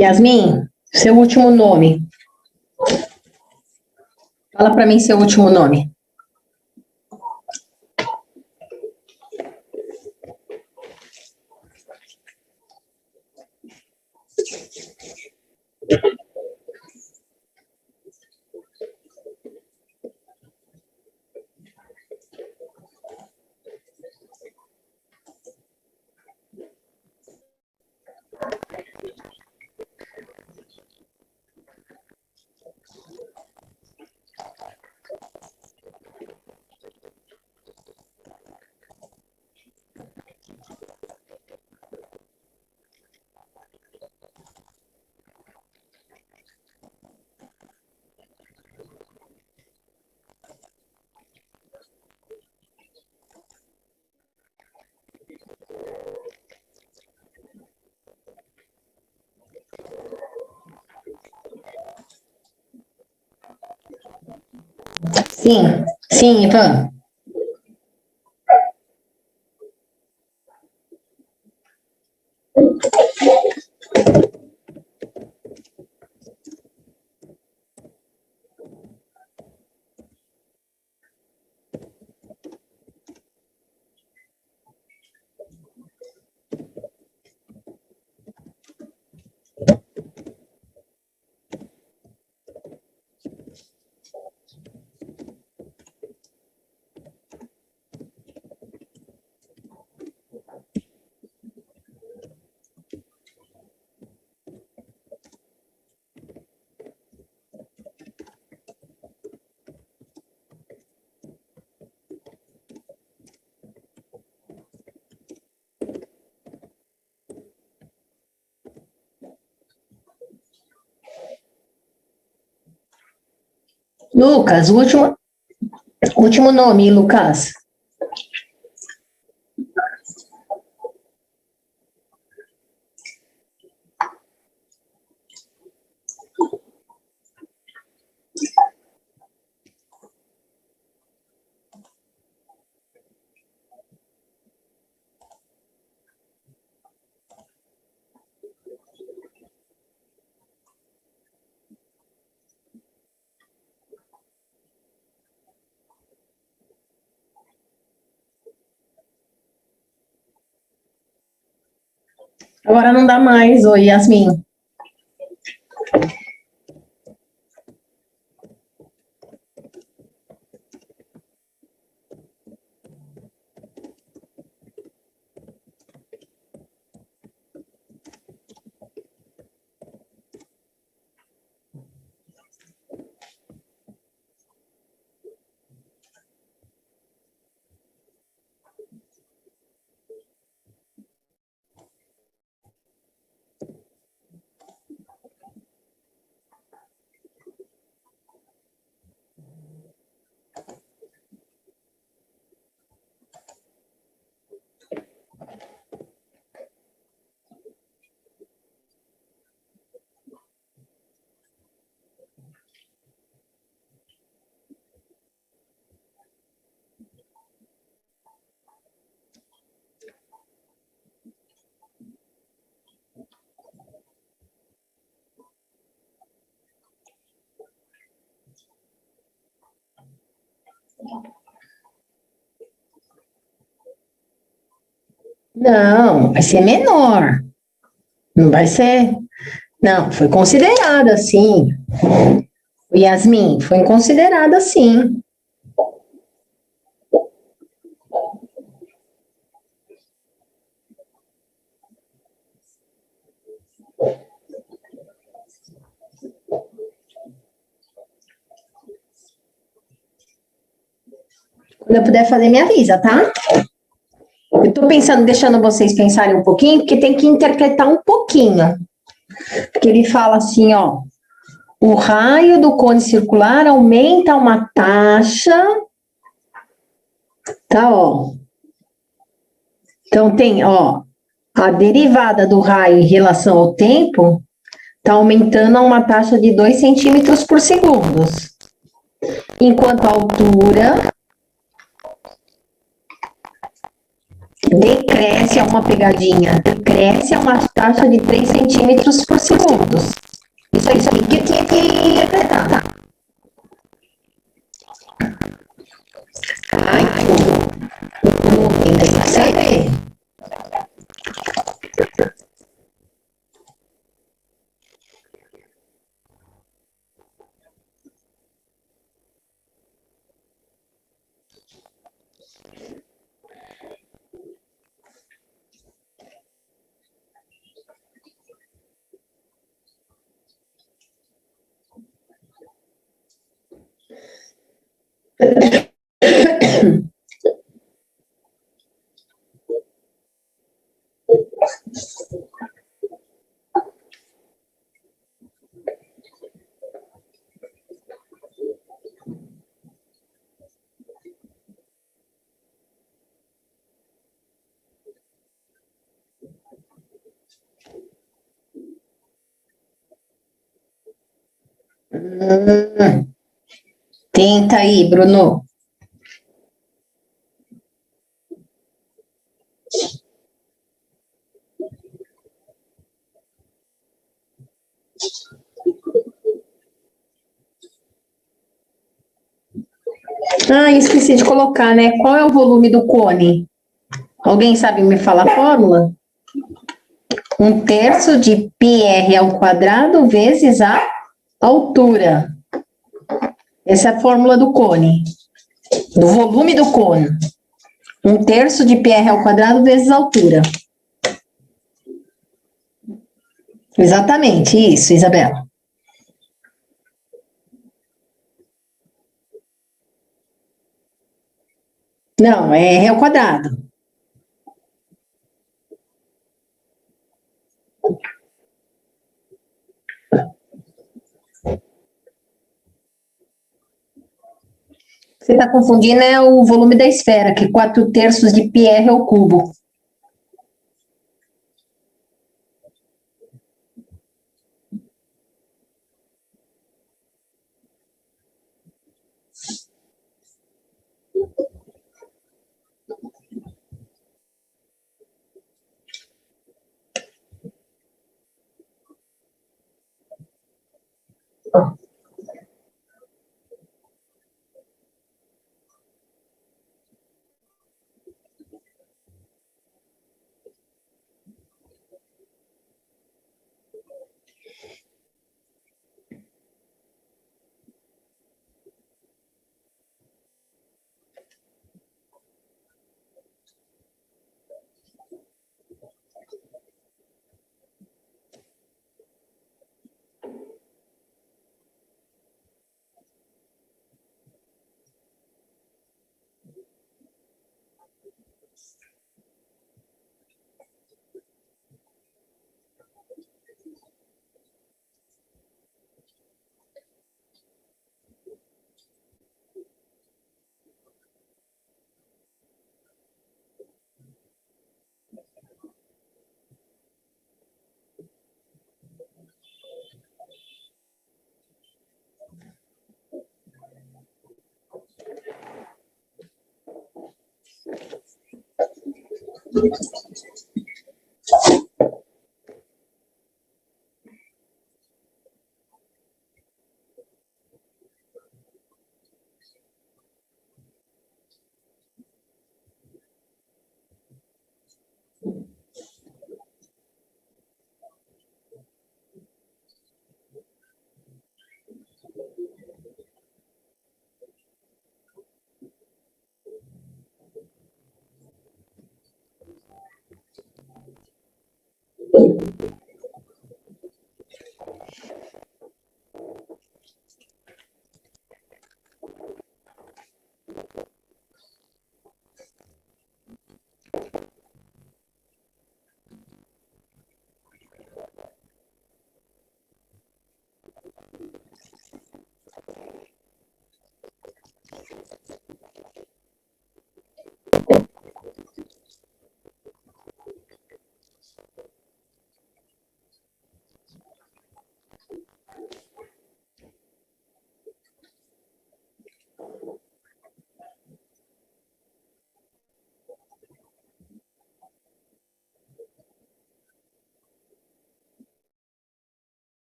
Yasmin, seu último nome. Fala para mim seu último nome. Sim, sim, Ivan. Lucas, último nome, Lucas. Agora não dá mais, oi, Yasmin. Não, vai ser menor. Não vai ser. Não, foi considerada, sim. Yasmin, foi considerada, sim. Quando eu puder fazer, me avisa, tá? Eu tô pensando, deixando vocês pensarem um pouquinho, porque tem que interpretar um pouquinho. Porque ele fala assim, ó, o raio do cone circular aumenta uma taxa, tá, ó. Então tem, ó, a derivada do raio em relação ao tempo tá aumentando a uma taxa de 2 centímetros por segundo. Enquanto a altura Decresce é uma pegadinha. Decresce é uma taxa de 3 centímetros por segundo. Isso aí que eu tinha que interpretar. Ai, tem que saber. Tenta aí, Bruno. Ah, esqueci de colocar, né? Qual é o volume do cone? Alguém sabe me falar a fórmula? 1/3 de πr ao quadrado vezes a altura. Essa é a fórmula do cone, do volume do cone. 1/3 de πr ao quadrado vezes a altura. Exatamente, isso, Isabela. Não, é R ao quadrado. Você está confundindo é o volume da esfera, que 4/3 de πr ao cubo.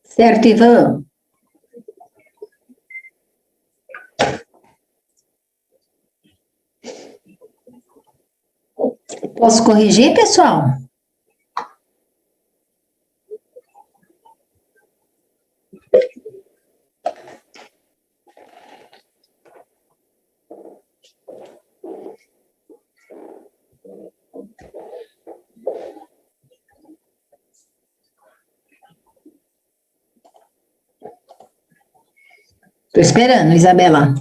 Certo, Ivan? Posso corrigir, pessoal? Estou esperando, Isabela.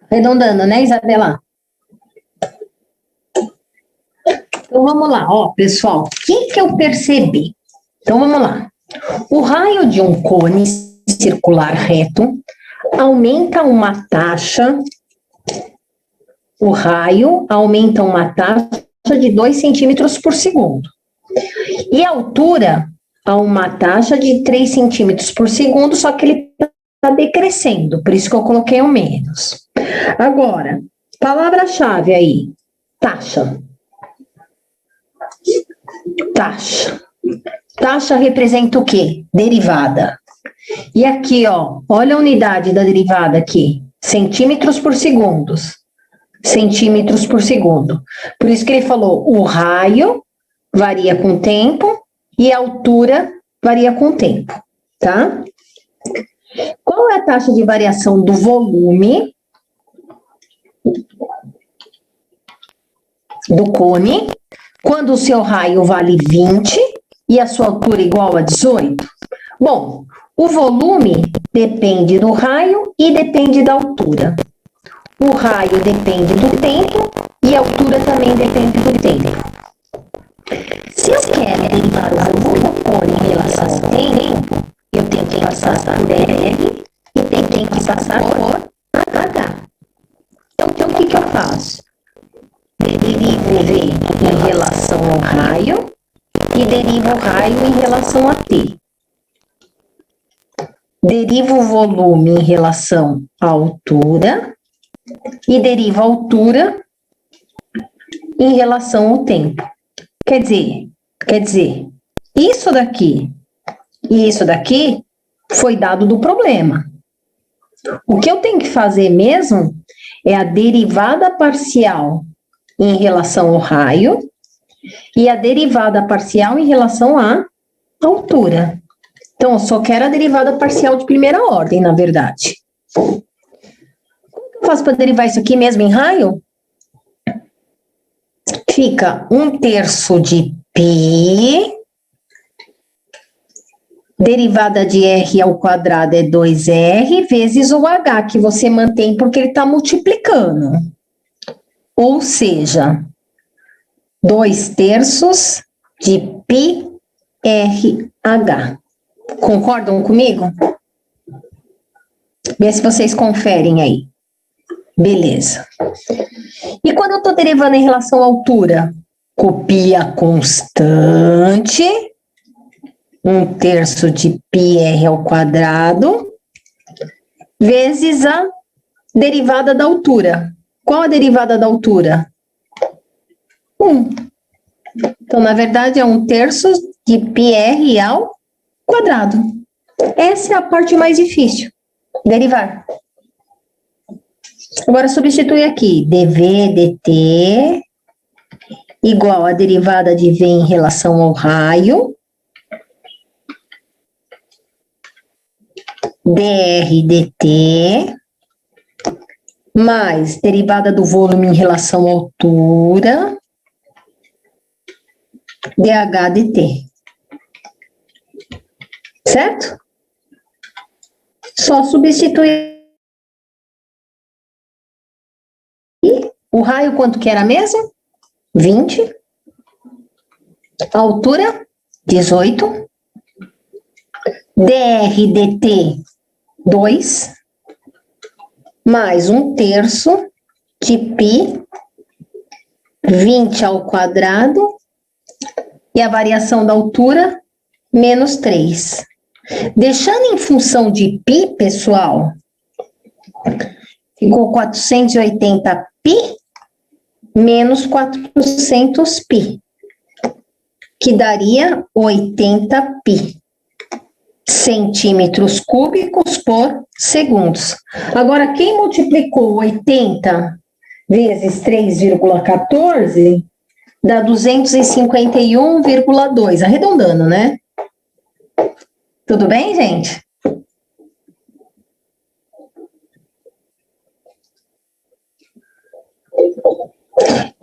Arredondando, né, Isabela? Então, vamos lá, ó, pessoal. O que eu percebi? Então, vamos lá. O raio de um cone circular reto aumenta uma taxa, o raio aumenta uma taxa de 2 centímetros por segundo. E a altura a uma taxa de 3 centímetros por segundo, só que ele está decrescendo, por isso que eu coloquei o menos. Agora, palavra-chave aí, taxa. Taxa. Taxa representa o quê? Derivada. E aqui, ó, olha a unidade da derivada aqui, centímetros por segundo. Centímetros por segundo. Por isso que ele falou, o raio varia com o tempo e a altura varia com o tempo, tá? Qual é a taxa de variação do volume do cone quando o seu raio vale 20 e a sua altura igual a 18? Bom, o volume depende do raio e depende da altura. O raio depende do tempo e a altura também depende do tempo. Se eu quero derivar o volume do cone em relação ao tempo, eu tenho que passar por R e tenho que passar por H. Então, o que eu faço? Derivo o V em relação ao raio e derivo o raio em relação a T. Derivo o volume em relação à altura e derivo a altura em relação ao tempo. Quer dizer, isso daqui e isso daqui foi dado do problema. O que eu tenho que fazer mesmo é a derivada parcial em relação ao raio e a derivada parcial em relação à altura. Então, eu só quero a derivada parcial de primeira ordem, na verdade. Como que eu faço para derivar isso aqui mesmo em raio? Fica 1/3 de π, derivada de r ao quadrado é 2r, vezes o h, que você mantém porque ele está multiplicando. Ou seja, 2/3 de πRH. Concordam comigo? Vê se vocês conferem aí. Beleza. E quando eu estou derivando em relação à altura? Copia a constante, 1/3 de πr ao quadrado, vezes a derivada da altura. Qual a derivada da altura? 1. Então, na verdade, é 1/3 de πr ao quadrado. Essa é a parte mais difícil, derivar. Agora, substitui aqui, dv dt igual a derivada de v em relação ao raio, dr dt, mais derivada do volume em relação à altura, dH dt. Certo? Só substituir. O raio quanto que era mesmo? 20. A altura, 18. dr dt, 2. Mais 1/3 de π, 20 ao quadrado, e a variação da altura, menos 3. Deixando em função de π, pessoal, ficou 480π menos 400π, que daria 80π. Centímetros cúbicos por segundos. Agora, quem multiplicou 80 vezes 3,14 dá 251,2, arredondando, né? Tudo bem, gente?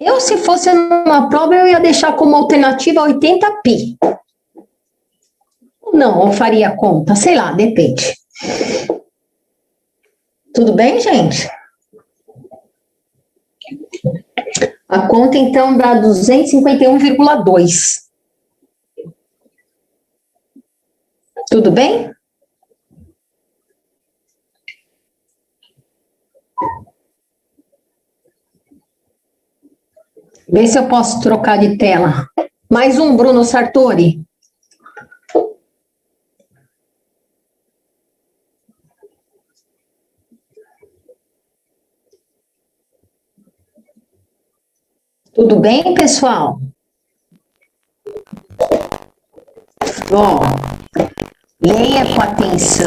Eu, se fosse numa prova, eu ia deixar como alternativa 80π. Não, eu faria conta, sei lá, depende. Tudo bem, gente? A conta, então, dá 251,2. Tudo bem? Vê se eu posso trocar de tela. Mais um, Bruno Sartori. Tudo bem, pessoal? Ó, leia com atenção.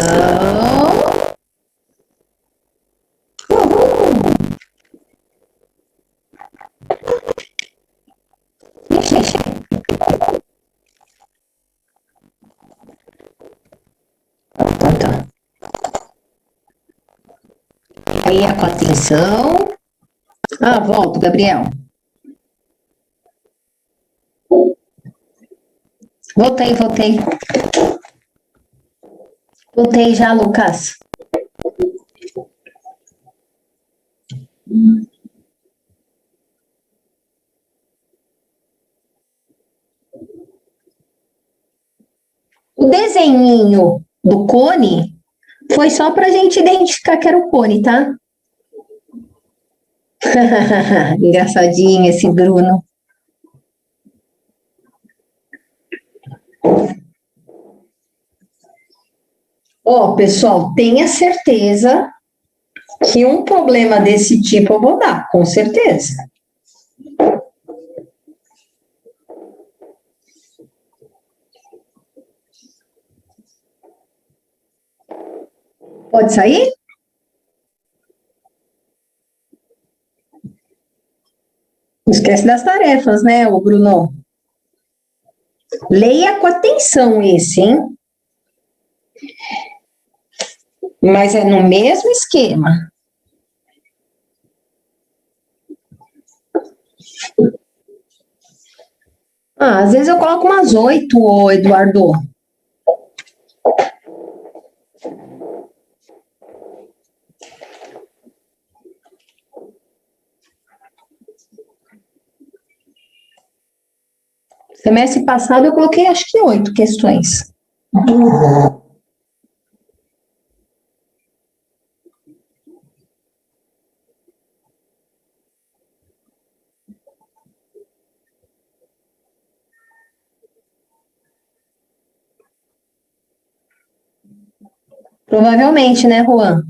Ixi. Tá. Leia com atenção. Ah, volto, Gabriel. Voltei. Voltei já, Lucas. O desenhinho do cone foi só para a gente identificar que era o cone, tá? Engraçadinho esse Bruno. Ó, pessoal, tenha certeza que um problema desse tipo eu vou dar, com certeza. Pode sair? Não esquece das tarefas, né, ô Bruno? Leia com atenção esse, hein? Mas é no mesmo esquema. Ah, às vezes eu coloco umas 8, ô Eduardo. Semestre passado eu coloquei acho que 8 questões. Provavelmente, né, Juan?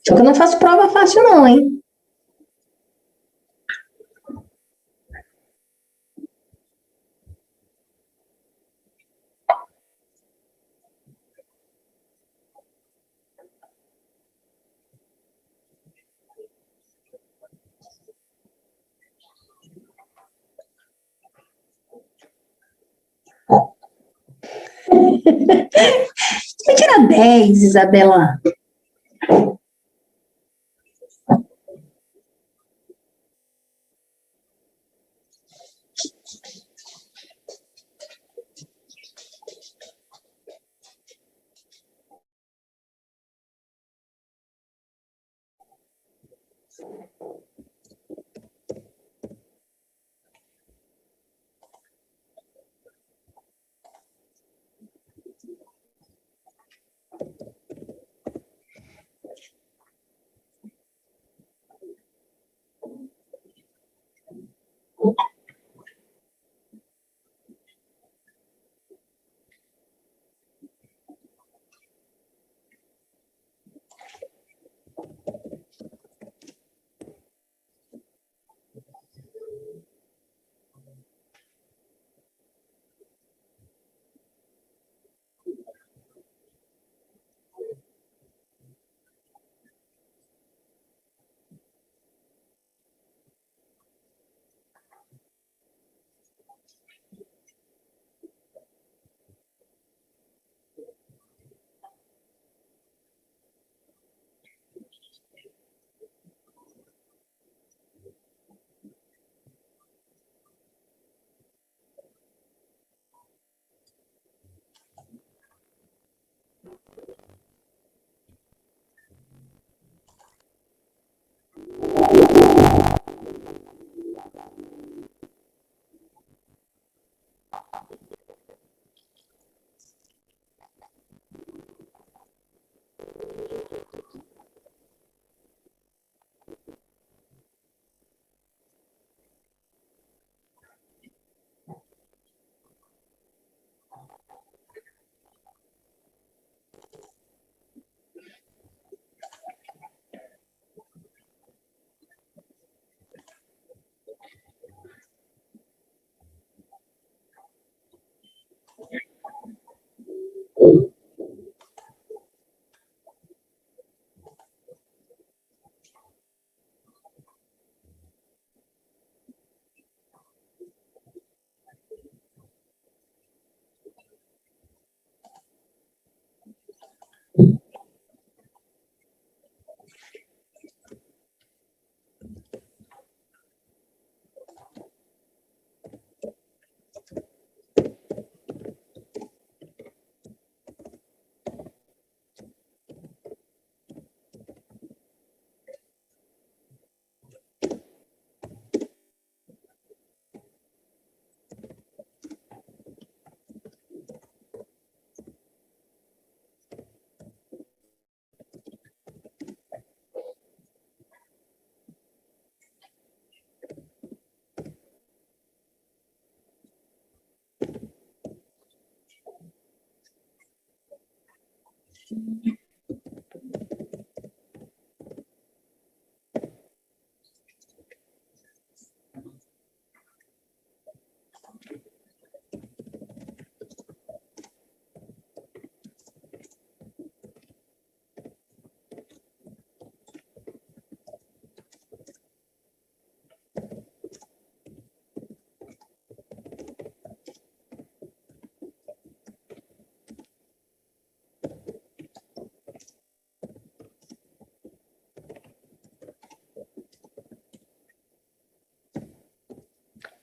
Só que eu não faço prova fácil, não, hein? Vai tirar 10, Isabela.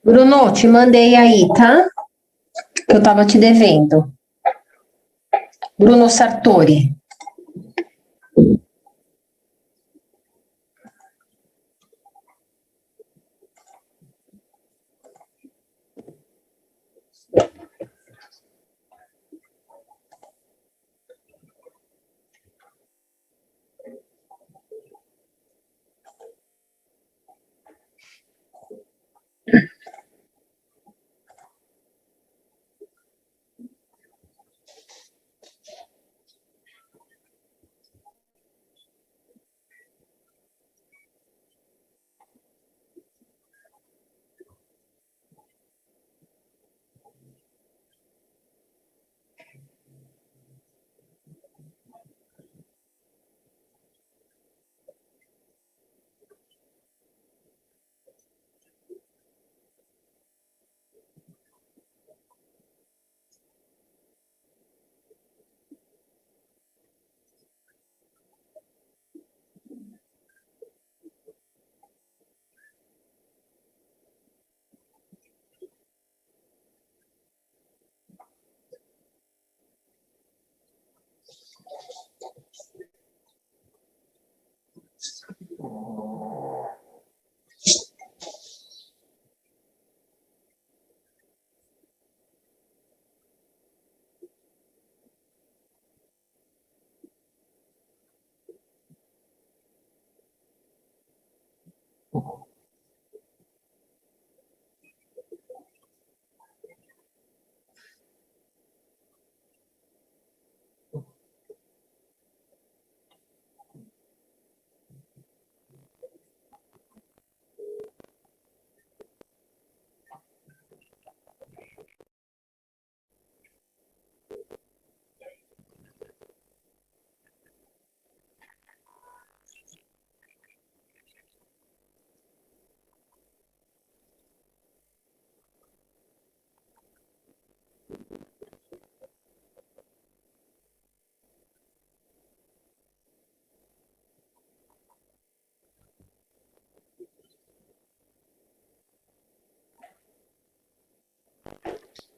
Bruno, te mandei aí, tá? Que eu tava te devendo. Bruno Sartori.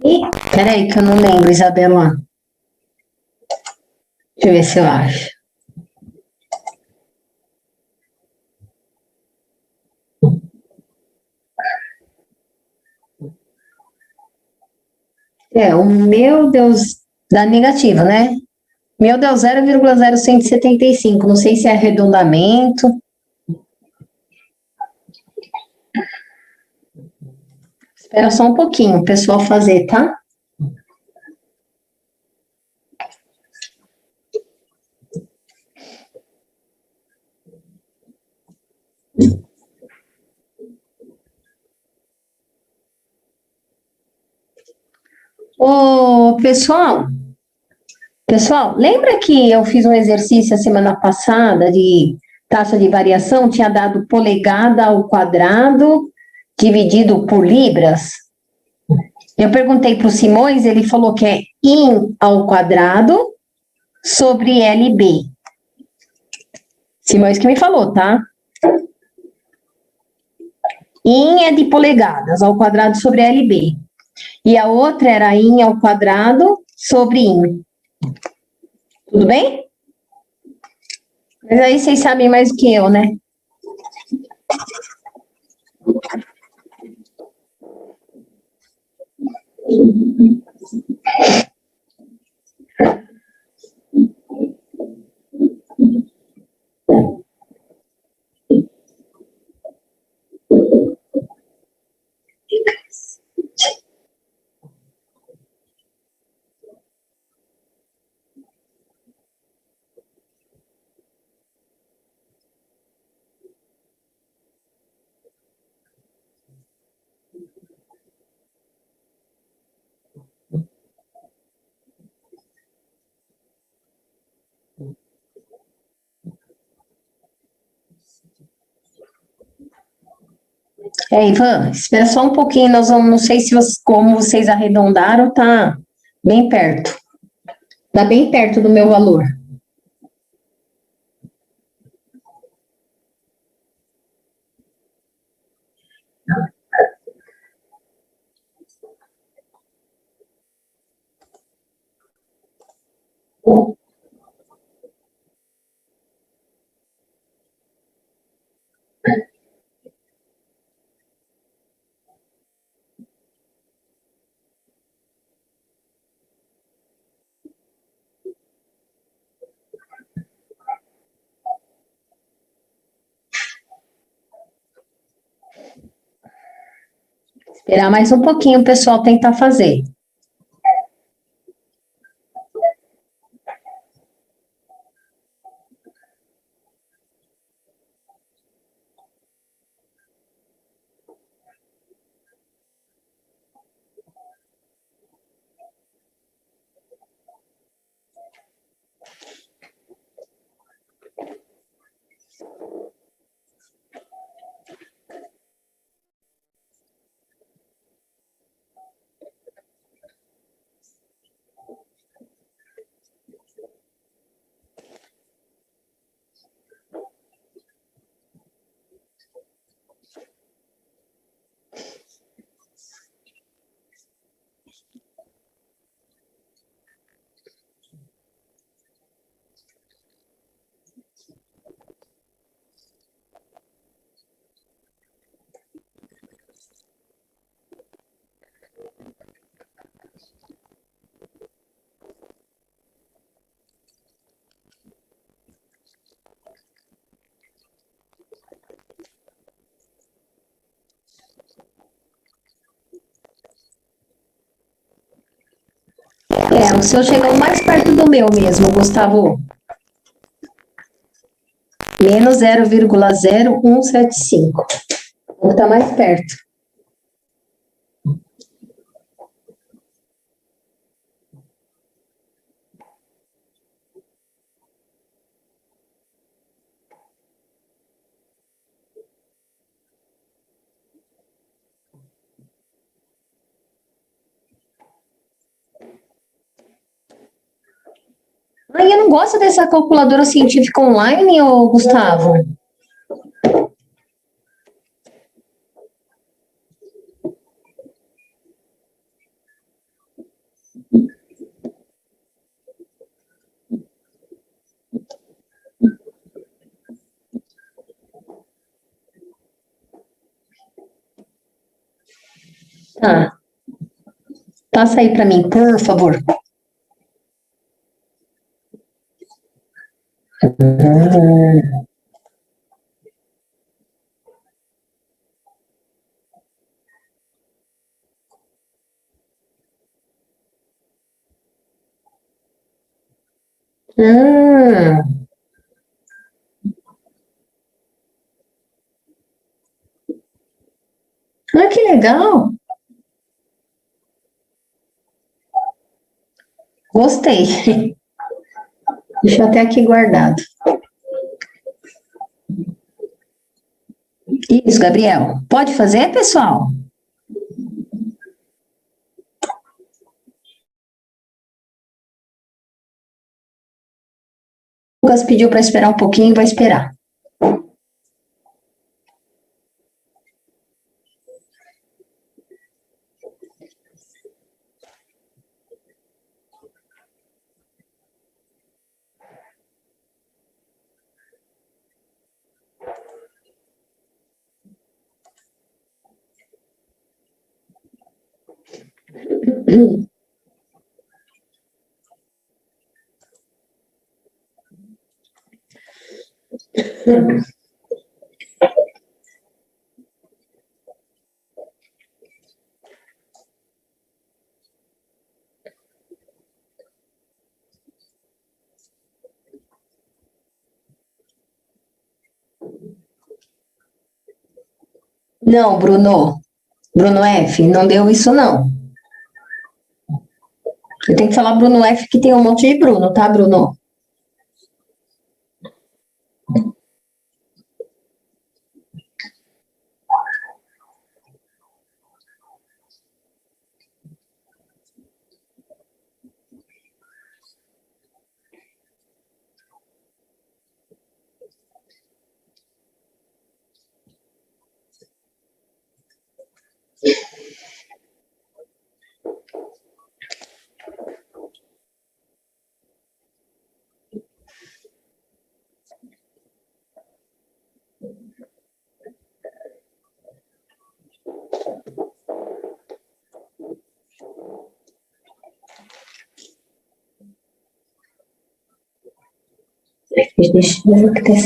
Ih, peraí que eu não lembro, Isabela. Deixa eu ver se eu acho. O meu Deus dá negativo, né? Meu deu 0,0175. Não sei se é arredondamento. Espera só um pouquinho, o pessoal fazer, tá? Ô, pessoal, lembra que eu fiz um exercício a semana passada de taxa de variação? Tinha dado polegada ao quadrado dividido por libras? Eu perguntei para o Simões, ele falou que é in ao quadrado sobre LB. Simões que me falou, tá? In é de polegadas ao quadrado sobre LB. E a outra era in ao quadrado sobre in. Tudo bem? Mas aí vocês sabem mais do que eu, né? Ivan, espera só um pouquinho, nós vamos, não sei se como vocês arredondaram, tá bem perto. Tá bem perto do meu valor. Esperar mais um pouquinho o pessoal tentar fazer. O seu chegou mais perto do meu mesmo, Gustavo. Menos 0,0175. Tá mais perto. Ai, eu não gosto dessa calculadora científica online, ô Gustavo. Tá. Passa aí para mim, por favor. Hum, que legal. Gostei. Deixa eu até aqui guardado. Isso, Gabriel. Pode fazer, pessoal? O Lucas pediu para esperar um pouquinho, vai esperar. Não, Bruno. Bruno F, não deu isso, não. Eu tenho que falar Bruno F, que tem um monte de Bruno, tá, Bruno? Deixa eu ver o que tem.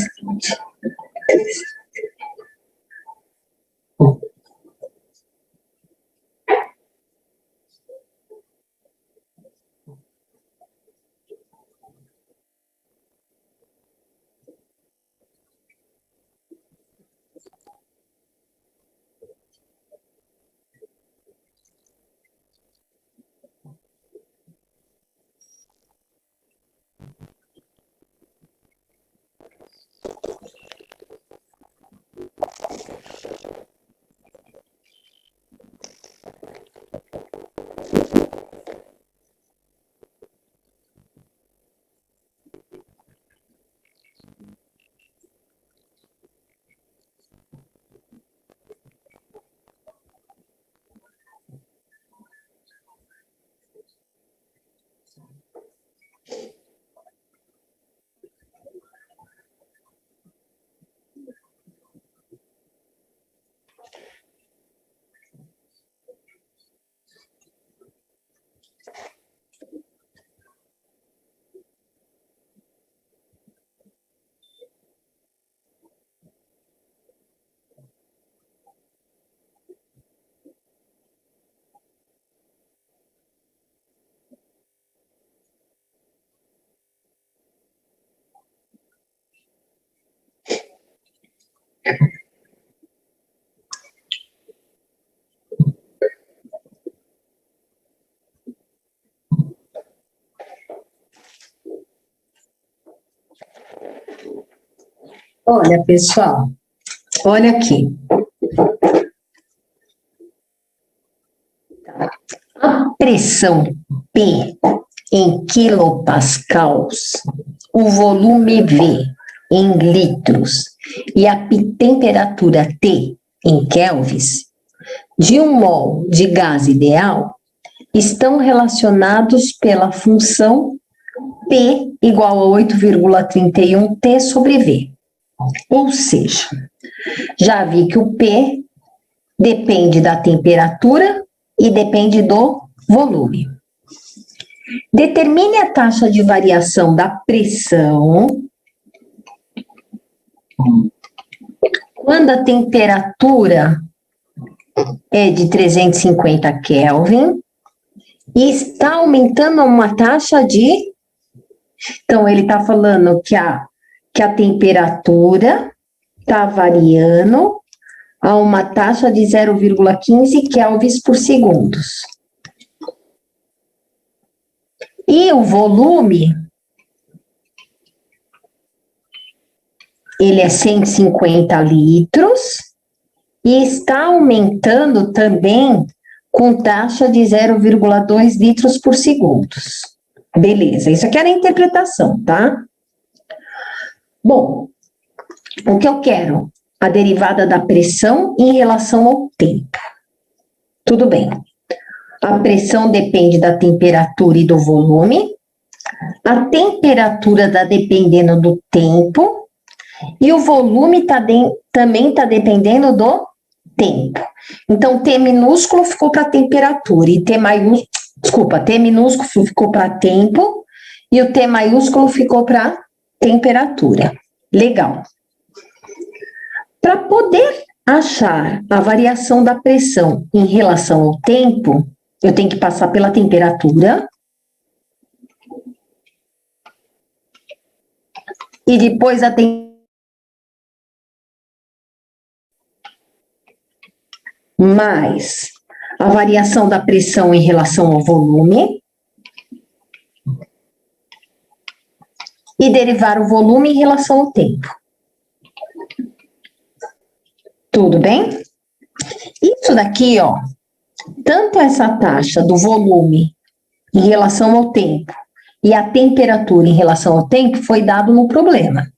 Olha, pessoal, olha aqui. A pressão P em quilopascals, o volume V em litros e a temperatura T em kelvins de um mol de gás ideal estão relacionados pela função P igual a 8,31 T sobre V. Ou seja, já vi que o P depende da temperatura e depende do volume. Determine a taxa de variação da pressão quando a temperatura é de 350 Kelvin e está aumentando a uma taxa de... Então, ele está falando que a temperatura está variando a uma taxa de 0,15 kelvins por segundo. E o volume, ele é 150 litros e está aumentando também com taxa de 0,2 litros por segundo. Beleza, isso aqui era a interpretação, tá? Bom, o que eu quero? A derivada da pressão em relação ao tempo. Tudo bem. A pressão depende da temperatura e do volume. A temperatura está dependendo do tempo. E o volume também está dependendo do tempo. Então, T minúsculo ficou para temperatura e T minúsculo ficou para tempo e o T maiúsculo ficou para temperatura. Legal. Para poder achar a variação da pressão em relação ao tempo, eu tenho que passar pela temperatura e depois mais a variação da pressão em relação ao volume e derivar o volume em relação ao tempo. Tudo bem? Isso daqui, ó, tanto essa taxa do volume em relação ao tempo e a temperatura em relação ao tempo foi dado no problema.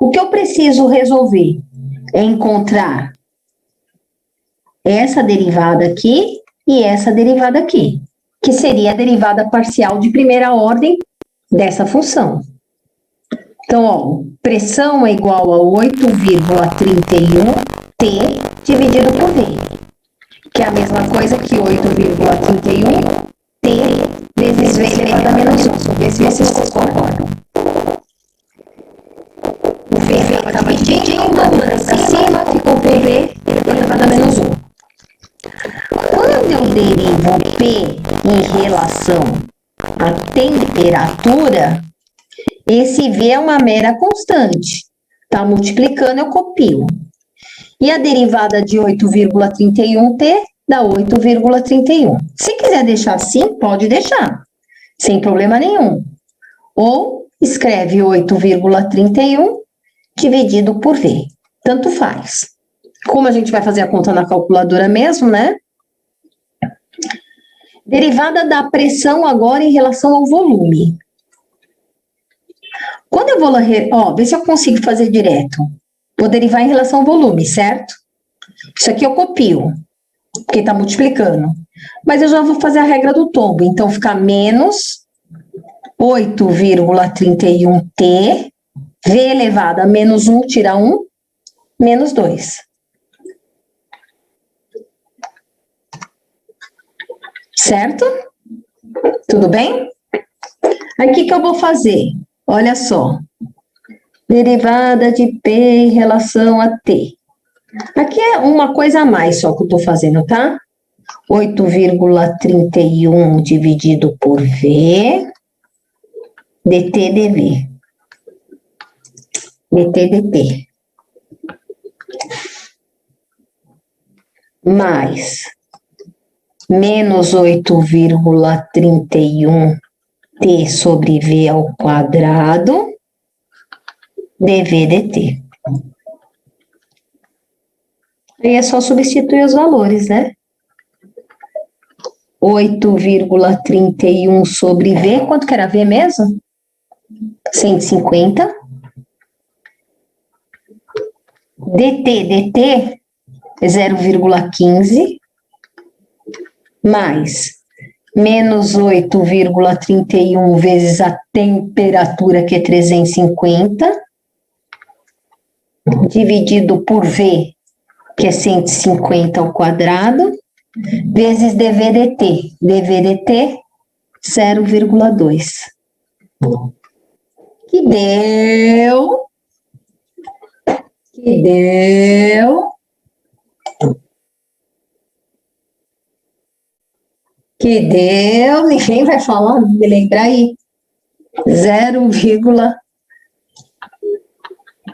O que eu preciso resolver é encontrar essa derivada aqui e essa derivada aqui, que seria a derivada parcial de primeira ordem dessa função. Então, ó, pressão é igual a 8,31 T dividido por V, que é a mesma coisa que 8,31 T vezes V elevado a menos 1. Vê se vocês concordam. O V está medindo, para cima, ficou V elevado a menos 1. Quando eu derivo P em relação à temperatura, esse V é uma mera constante. Está multiplicando, eu copio. E a derivada de 8,31T dá 8,31. Se quiser deixar assim, pode deixar, sem problema nenhum. Ou escreve 8,31 dividido por V. Tanto faz. Como a gente vai fazer a conta na calculadora mesmo, né? Derivada da pressão agora em relação ao volume. Quando eu vou... Ó, vê se eu consigo fazer direto. Vou derivar em relação ao volume, certo? Isso aqui eu copio, porque está multiplicando. Mas eu já vou fazer a regra do tombo. Então, fica menos 8,31T, V elevado a menos 1, tira 1, menos 2. Certo? Tudo bem? Aí, o que eu vou fazer? Olha só. Derivada de P em relação a T. Aqui é uma coisa a mais só que eu estou fazendo, tá? 8,31 dividido por V, dt dV. dt dt. Mais menos 8,31 T sobre V ao quadrado, dV dt. Aí é só substituir os valores, né? 8,31 sobre V, quanto que era V mesmo? 150. dt é 0,15 mais menos 8,31 vezes a temperatura, que é 350, dividido por V, que é 150 ao quadrado, vezes dV/dt. dV/dt, 0,2. Que deu... Ninguém vai falar, me lembra aí. 0,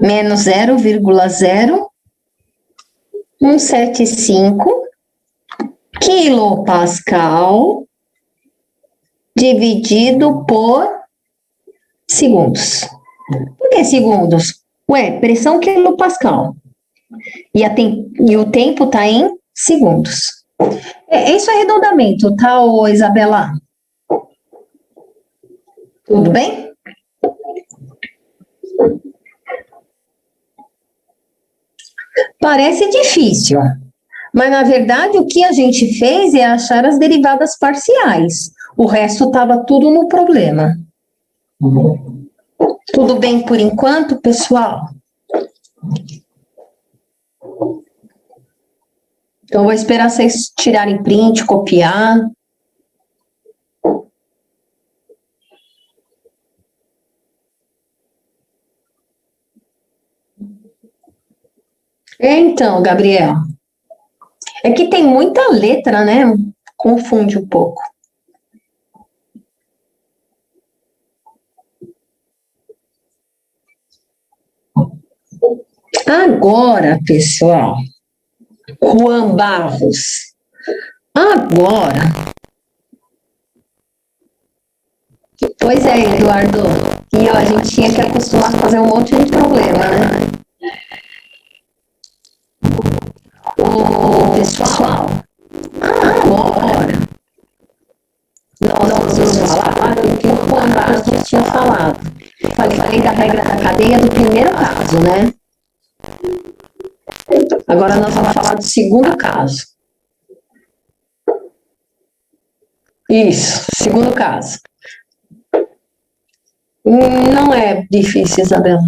menos 0,0175 quilopascal dividido por segundos. Por que segundos? Ué, pressão quilopascal. E o tempo está em segundos. Isso é arredondamento, tá, ô Isabela? Tudo bem? Parece difícil, mas na verdade o que a gente fez é achar as derivadas parciais. O resto estava tudo no problema. Tudo bem por enquanto, pessoal? Então, vou esperar vocês tirarem print, copiar. Então, Gabriel, é que tem muita letra, né? Confunde um pouco. Agora, pessoal, Juan Barros, agora. Pois é, Eduardo, e a gente tinha que acostumar a fazer um monte de problema, né? O pessoal, agora, nós vamos falar do que o Juan Barros tinha falado. Falei da regra da cadeia do primeiro caso, né? Agora nós vamos falar do segundo caso. Isso, segundo caso. Não é difícil, Isabela.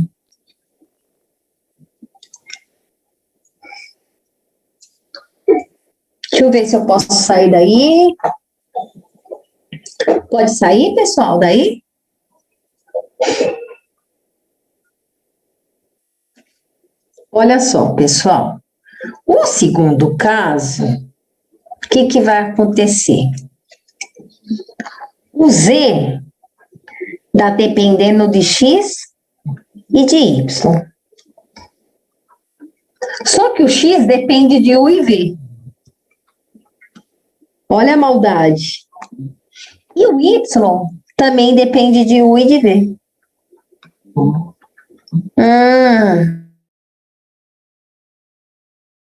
Deixa eu ver se eu posso sair daí. Pode sair, pessoal, daí? Olha só, pessoal. O segundo caso, o que vai acontecer? O Z está dependendo de X e de Y. Só que o X depende de U e V. Olha a maldade. E o Y também depende de U e de V.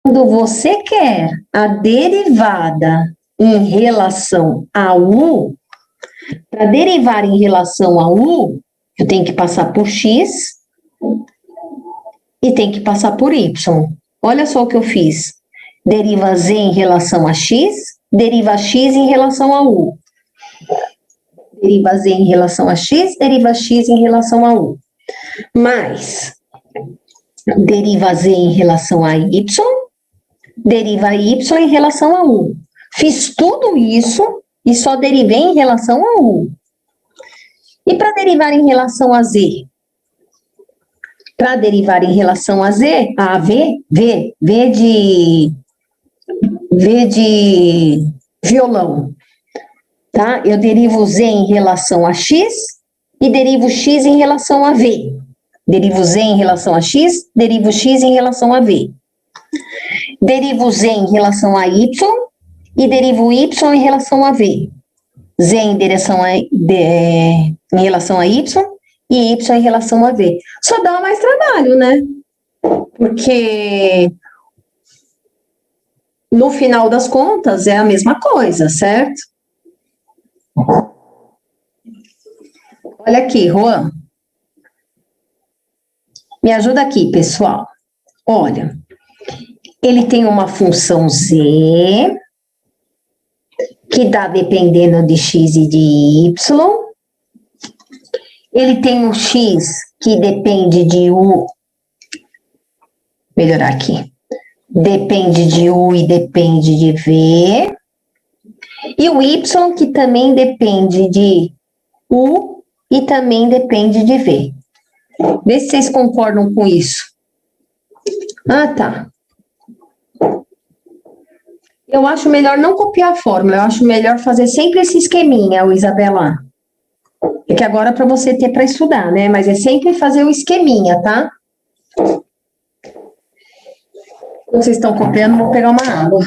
Quando você quer a derivada em relação a U, para derivar em relação a U, eu tenho que passar por X e tenho que passar por Y. Olha só o que eu fiz. Deriva Z em relação a X, deriva X em relação a U. Deriva Z em relação a X, deriva X em relação a U. Mais, deriva Z em relação a Y, deriva Y em relação a U. Fiz tudo isso e só derivei em relação a U. E para derivar em relação a Z? Para derivar em relação a Z, a V de violão, tá? Eu derivo Z em relação a X e derivo X em relação a V. Derivo Z em relação a X, derivo X em relação a V. Derivo Z em relação a Y e derivo Y em relação a V. Z em relação a Y e Y em relação a V. Só dá mais trabalho, né? Porque no final das contas é a mesma coisa, certo? Olha aqui, Juan. Me ajuda aqui, pessoal. Olha, ele tem uma função Z que dá dependendo de X e de Y. Ele tem um X que depende de U. Melhorar aqui. depende de U e depende de V. E o Y, que também depende de U e também depende de V. Vê se vocês concordam com isso. Ah, tá. Eu acho melhor não copiar a fórmula, eu acho melhor fazer sempre esse esqueminha, Isabela. É que agora é para você ter para estudar, né? Mas é sempre fazer o esqueminha, tá? Quando vocês estão copiando, vou pegar uma água.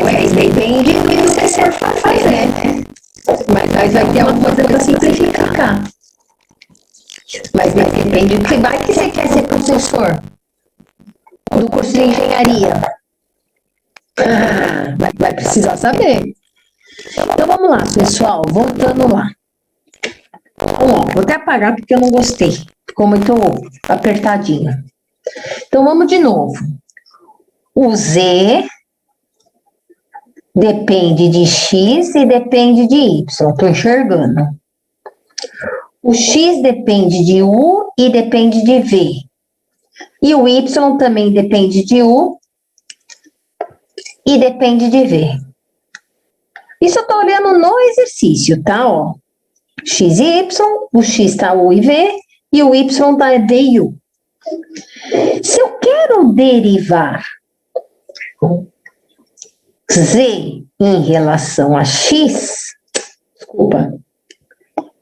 Mas depende do que você for fazer, né? Mas vai ter uma coisa para simplificar. Mas depende do que vai que você quer ser professor do curso de engenharia. Vai precisar saber. Então vamos lá, pessoal, voltando lá. Então, ó, vou até apagar porque eu não gostei. Ficou muito apertadinho. Então vamos de novo. O Z depende de X e depende de Y. Estou enxergando. O X depende de U e depende de V. E o Y também depende de U e depende de V. Isso eu estou olhando no exercício, tá? Ó, X e Y, o X está U e V, e o Y está V e U. Se eu quero derivar Z em relação a X, desculpa,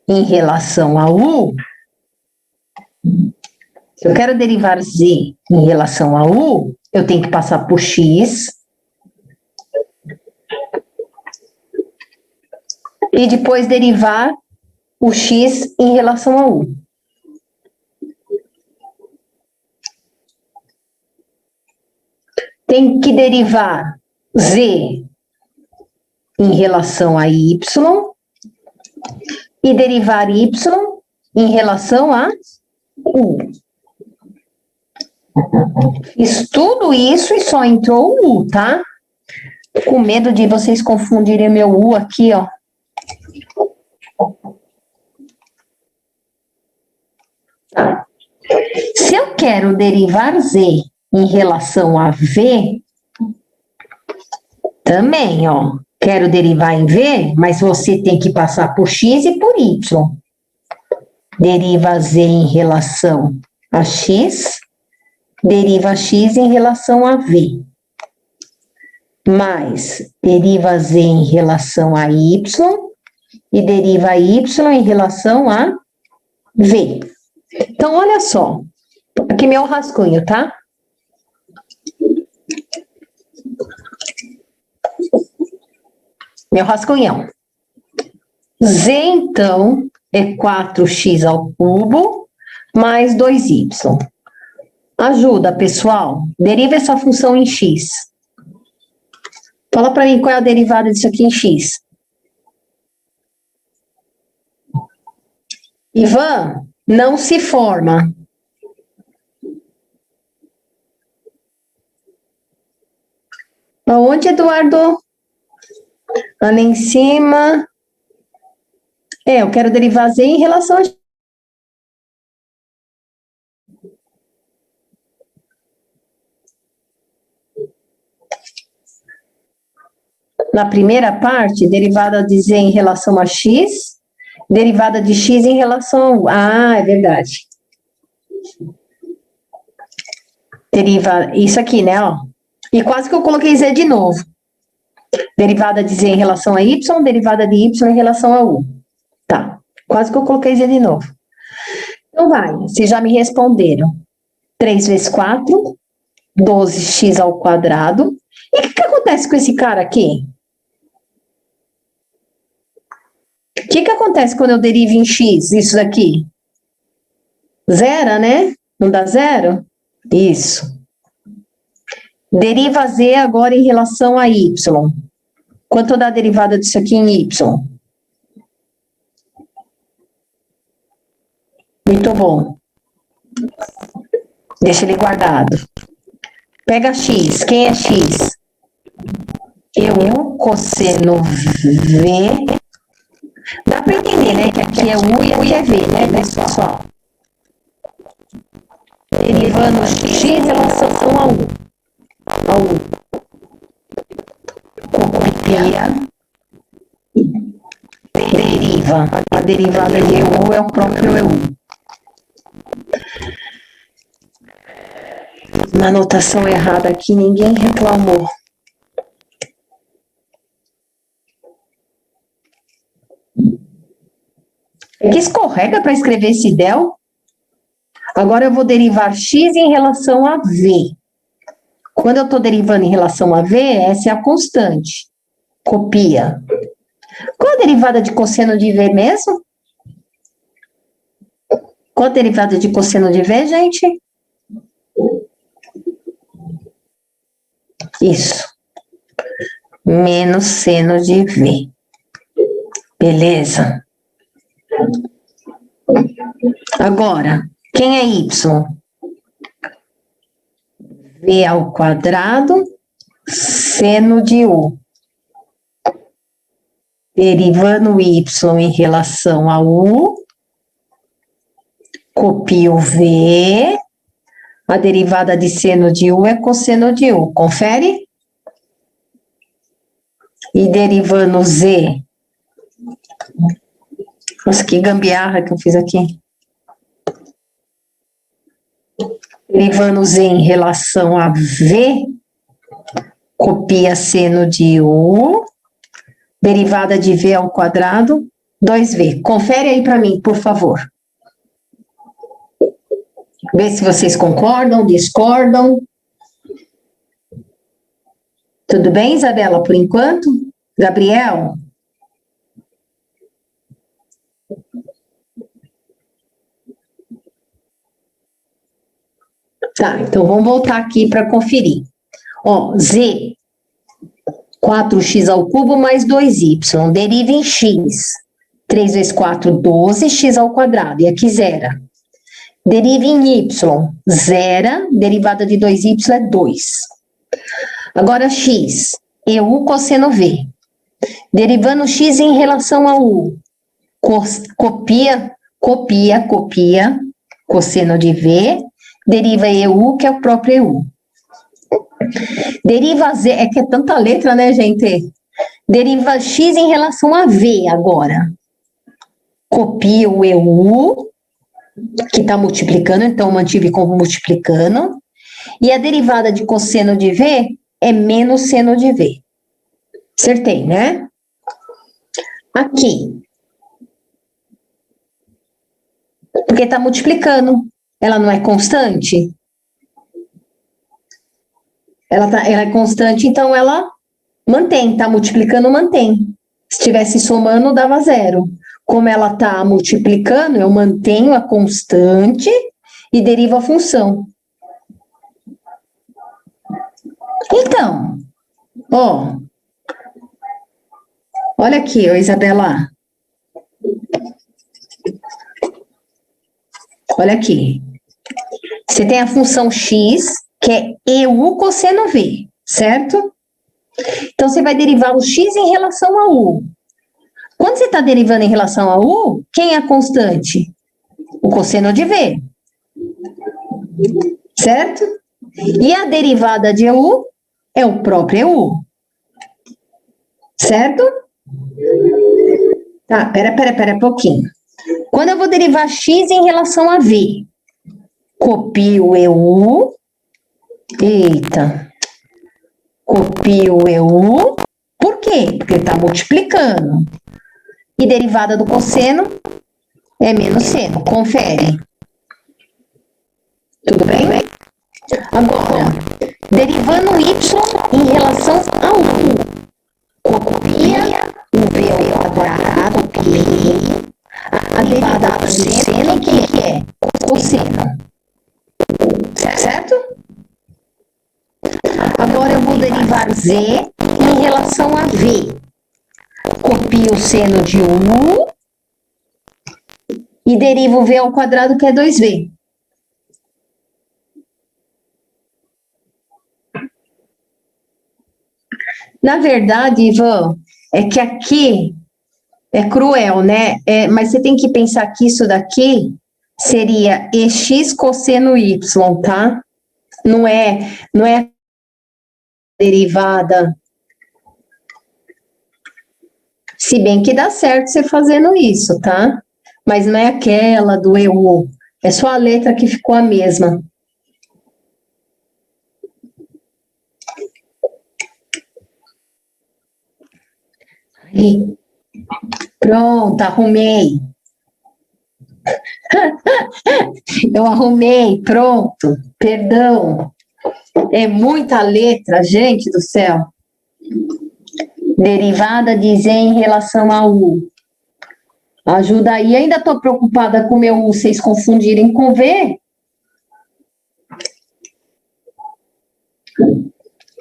em relação a U, se eu quero derivar Z em relação a U, eu tenho que passar por X e depois derivar o X em relação a U. Tem que derivar Z em relação a Y e derivar Y em relação a U. Fiz tudo isso e só entrou o U, tá? Com medo de vocês confundirem meu U aqui, ó. Tá. Se eu quero derivar Z em relação a V, também, ó, quero derivar em V, mas você tem que passar por X e por Y. Deriva Z em relação a X, deriva X em relação a V. Mais, deriva Z em relação a Y e deriva Y em relação a V. Então, olha só. Aqui meu rascunho, tá? Meu rascunhão. Z, então, é 4x ao cubo mais 2y. Ajuda, pessoal. Deriva essa função em x. Fala para mim qual é a derivada disso aqui em x. Ivan, não se forma. Aonde, Eduardo? Ali em cima. Eu quero derivar Z em relação a... Na primeira parte, derivada de Z em relação a X, derivada de X em relação a... Ah, é verdade. Deriva isso aqui, né, ó. E quase que eu coloquei Z de novo. Derivada de Z em relação a Y, derivada de Y em relação a U. Tá, quase que eu coloquei Z de novo. Então vai, vocês já me responderam. 3 vezes 4, 12x ao quadrado. E o que acontece com esse cara aqui? O que acontece quando eu derivo em x isso daqui? Zero, né? Não dá zero? Isso. Deriva z agora em relação a y. Quanto dá a derivada disso aqui em y? Muito bom. Deixa ele guardado. Pega x. Quem é x? Eu cosseno v. Dá para entender, né? Que aqui é u e aqui é v, né, pessoal? Derivando x em relação a u. Copia. Deriva. A derivada de u é o próprio eu. Na anotação errada aqui, ninguém reclamou. É que escorrega para escrever esse del. Agora eu vou derivar x em relação a v. Quando eu estou derivando em relação a v, essa é a constante. Copia. Qual a derivada de cosseno de v mesmo? Qual a derivada de cosseno de v, gente? Isso. Menos seno de v. Beleza? Agora, quem é y? V ao quadrado, seno de u. Derivando y em relação a u, copio v, a derivada de seno de u é cosseno de u. Confere? E derivando z. Nossa, que gambiarra que eu fiz aqui. Derivando z em relação a v, copia seno de u, derivada de v ao quadrado, 2v. Confere aí para mim, por favor. Vê se vocês concordam, discordam. Tudo bem, Isabela, por enquanto? Gabriel? Tá, então vamos voltar aqui para conferir. Ó, z, 4x ao cubo mais 2y, deriva em x. 3 vezes 4, 12, x ao quadrado, e aqui zera. Deriva em y, zera, derivada de 2y é 2. Agora x, eu cosseno v. Derivando x em relação a u, copia, cosseno de v, deriva eu, que é o próprio eu. Deriva z, é que é tanta letra, né, gente? Deriva x em relação a v agora. Copia o eu, que está multiplicando, então mantive como multiplicando. E a derivada de cosseno de v é menos seno de v. Acertei, né? Aqui. Porque está multiplicando. Ela não é constante? Ela é constante, então ela mantém. Está multiplicando, mantém. Se estivesse somando, dava zero. Como ela está multiplicando, eu mantenho a constante e derivo a função. Então, ó. Olha aqui, ó, Isabela. Olha aqui. Você tem a função x, que é eu cosseno v, certo? Então, você vai derivar o x em relação a u. Quando você está derivando em relação a u, quem é a constante? O cosseno de v. Certo? E a derivada de u é o próprio u. Certo? Tá, pera um pouquinho. Quando eu vou derivar x em relação a v, copio o EU. Eita. Copio o EU. Por quê? Porque está multiplicando. E derivada do cosseno é menos seno. Confere. Tudo bem? Agora, derivando y em relação ao u. Copia o v ao quadrado, ok. A derivada do seno, o que é? Cosseno. Certo? Agora eu vou derivar z em relação a v. Copio o seno de u e derivo v ao quadrado, que é 2v. Na verdade, Ivan, é que aqui é cruel, né? Mas você tem que pensar que isso daqui seria ex cosseno y, tá? Não é derivada. Se bem que dá certo você fazendo isso, tá? Mas não é aquela do EU. É só a letra que ficou a mesma. Aí. Pronto, arrumei. Eu arrumei, pronto. Perdão. É muita letra, gente do céu. Derivada de z em relação a u. Ajuda aí. Ainda estou preocupada com o meu u, vocês confundirem com v.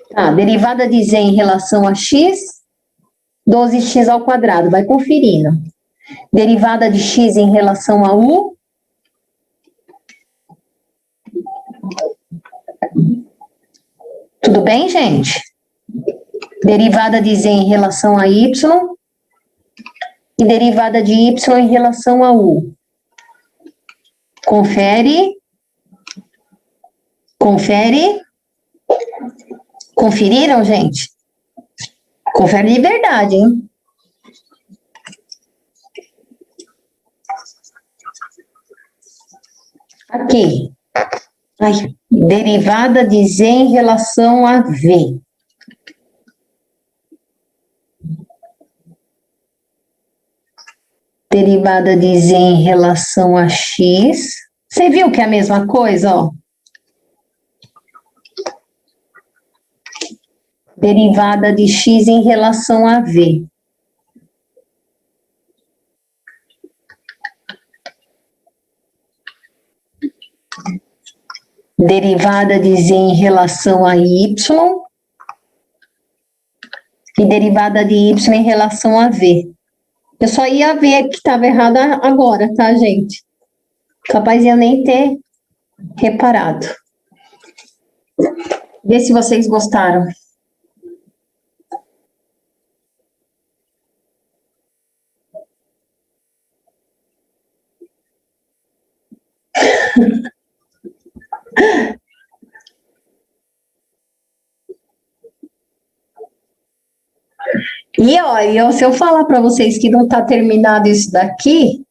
Tá, derivada de z em relação a x, 12x ao quadrado. Vai conferindo. Derivada de x em relação a u. Tudo bem, gente? Derivada de z em relação a y. E derivada de y em relação a u. Confere. Confere. Conferiram, gente? Confere de verdade, hein? Aqui. Ai, derivada de z em relação a v. Derivada de z em relação a x. Você viu que é a mesma coisa, ó? Derivada de x em relação a v. Derivada de z em relação a y. E derivada de y em relação a v. Eu só ia ver que estava errada agora, tá, gente? Capaz de eu nem ter reparado. Vê se vocês gostaram. E ó, se eu falar para vocês que não está terminado isso daqui,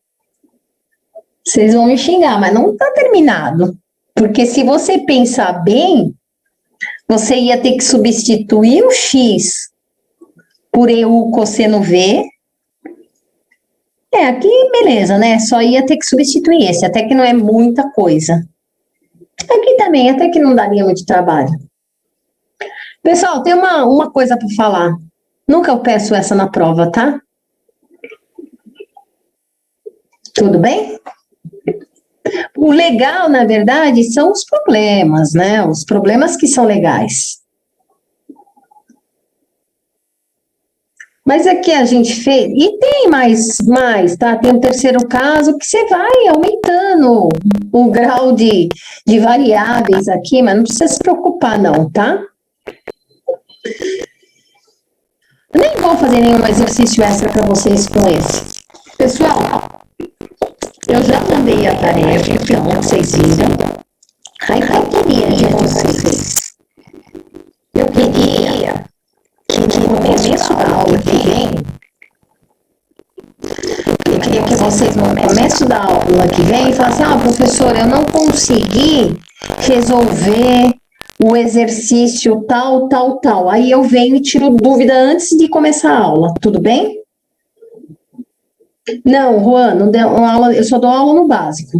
vocês vão me xingar, mas não está terminado. Porque se você pensar bem, você ia ter que substituir o x por EU cosseno v. Aqui beleza, né? Só ia ter que substituir esse, até que não é muita coisa. Aqui também, até que não daria muito trabalho. Pessoal, tem uma coisa para falar. Nunca eu peço essa na prova, tá? Tudo bem? O legal, na verdade, são os problemas, né? Os problemas que são legais. Mas aqui a gente fez, e tem mais, tá? Tem um terceiro caso que você vai aumentando o grau de variáveis aqui, mas não precisa se preocupar não, tá? Eu nem vou fazer nenhum exercício extra para vocês com esse. Pessoal, eu já mandei a tarefa, então, vocês viram. Aí eu queria de vocês. Eu queria que no começo da aula que vem, eu queria que vocês vocês no começo da aula que vem falam assim, professora, eu não consegui resolver o exercício tal, tal, tal. Aí eu venho e tiro dúvida antes de começar a aula, tudo bem? Não, Juan, não deu aula, eu só dou aula no básico.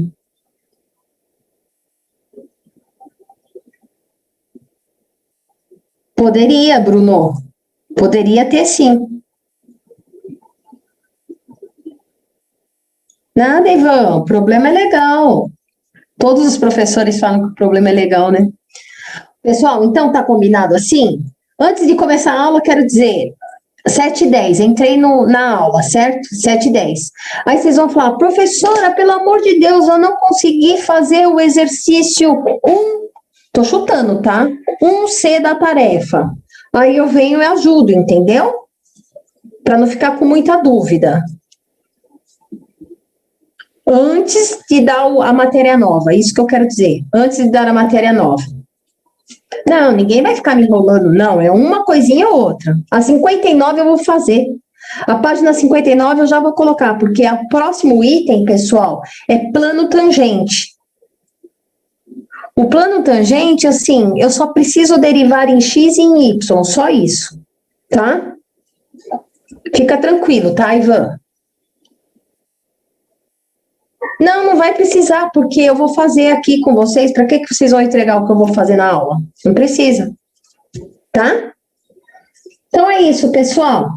Poderia, Bruno. Poderia ter sim. Nada, Ivan, o problema é legal. Todos os professores falam que o problema é legal, né? Pessoal, então tá combinado assim? Antes de começar a aula, quero dizer, 7h10, entrei na aula, certo? 7h10. Aí vocês vão falar, professora, pelo amor de Deus, eu não consegui fazer o exercício 1, tô chutando, tá? 1C da tarefa. Aí eu venho e ajudo, entendeu? Para não ficar com muita dúvida. Antes de dar a matéria nova, isso que eu quero dizer. Antes de dar a matéria nova. Não, ninguém vai ficar me enrolando, não. É uma coisinha ou outra. A 59 eu vou fazer. A página 59 eu já vou colocar, porque o próximo item, pessoal, é plano tangente. O plano tangente, assim, eu só preciso derivar em x e em y, só isso, tá? Fica tranquilo, tá, Ivan? Não, não vai precisar, porque eu vou fazer aqui com vocês. Para que vocês vão entregar o que eu vou fazer na aula? Não precisa, tá? Então é isso, pessoal.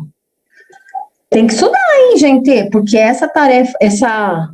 Tem que estudar, hein, gente? Porque essa tarefa, essa